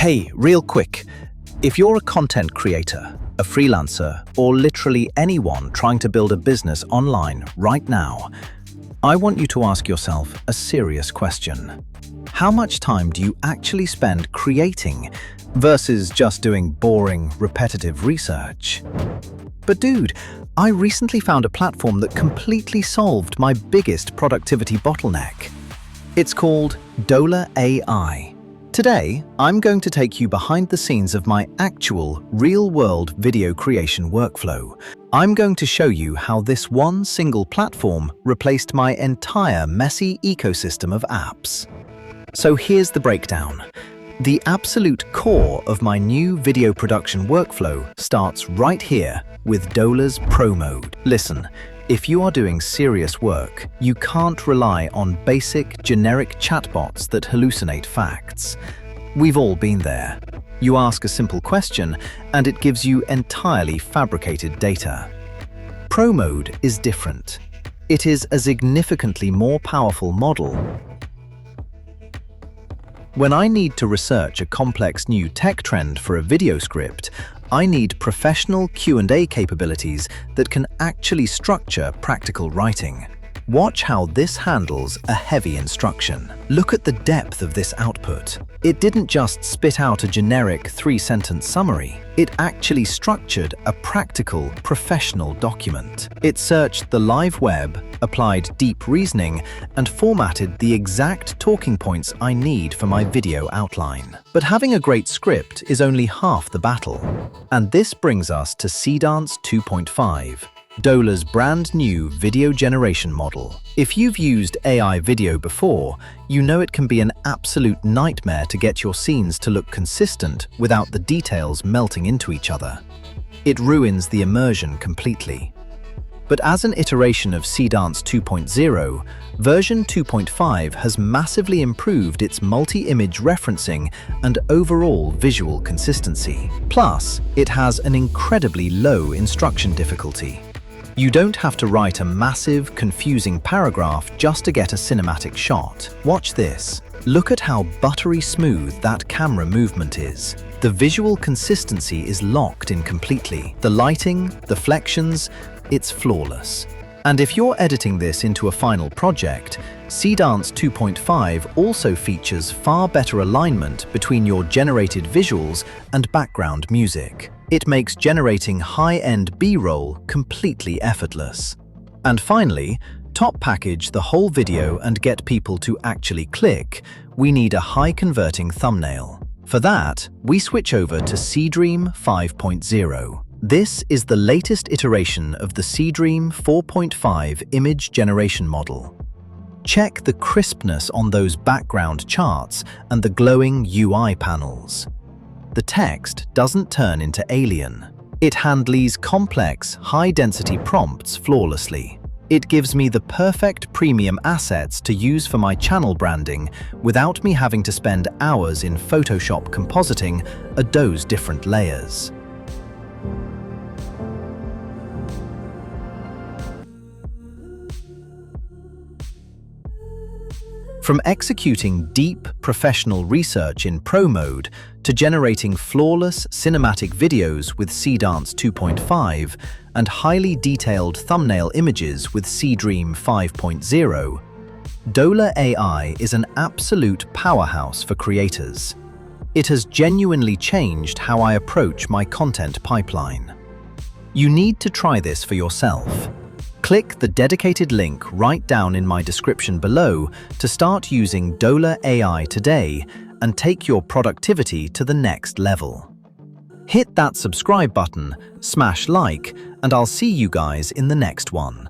Hey, real quick, if you're a content creator, a freelancer, or literally anyone trying to build a business online right now, I want you to ask yourself a serious question. How much time do you actually spend creating versus just doing boring, repetitive research? But dude, I recently found a platform that completely solved my biggest productivity bottleneck. It's called Dola AI. Today, I'm going to take you behind the scenes of my actual, real-world video creation workflow. I'm going to show you how this one single platform replaced my entire messy ecosystem of apps. So here's the breakdown. The absolute core of my new video production workflow starts right here with Dola's Pro Mode. Listen, if you are doing serious work, you can't rely on basic, generic chatbots that hallucinate facts. We've all been there. You ask a simple question, and it gives you entirely fabricated data. Pro Mode is different. It is a significantly more powerful model. When I need to research a complex new tech trend for a video script, I need professional Q&A capabilities that can actually structure practical writing. Watch how this handles a heavy instruction. Look at the depth of this output. It didn't just spit out a generic 3-sentence summary. It actually structured a practical, professional document. It searched the live web, applied deep reasoning, and formatted the exact talking points I need for my video outline. But having a great script is only half the battle. And this brings us to Seedance 2.5. Dola's brand new video generation model. If you've used AI video before, you know it can be an absolute nightmare to get your scenes to look consistent without the details melting into each other. It ruins the immersion completely. But as an iteration of Seedance 2.0, version 2.5 has massively improved its multi-image referencing and overall visual consistency. Plus, it has an incredibly low instruction difficulty. You don't have to write a massive, confusing paragraph just to get a cinematic shot. Watch this. Look at how buttery smooth that camera movement is. The visual consistency is locked in completely. The lighting, the flexions, it's flawless. And if you're editing this into a final project, Seedance 2.5 also features far better alignment between your generated visuals and background music. It makes generating high-end B-roll completely effortless. And finally, top package the whole video and get people to actually click, we need a high-converting thumbnail. For that, we switch over to Seedream 5.0. This is the latest iteration of the Seedream 4.5 image generation model. Check the crispness on those background charts and the glowing UI panels. The text doesn't turn into alien. It handles complex, high-density prompts flawlessly. It gives me the perfect premium assets to use for my channel branding without me having to spend hours in Photoshop compositing a dozen different layers. From executing deep, professional research in Pro Mode to generating flawless cinematic videos with Seedance 2.5 and highly detailed thumbnail images with Seedream 5.0, Dola AI is an absolute powerhouse for creators. It has genuinely changed how I approach my content pipeline. You need to try this for yourself. Click the dedicated link right down in my description below to start using Dola AI today and take your productivity to the next level. Hit that subscribe button, smash like, and I'll see you guys in the next one.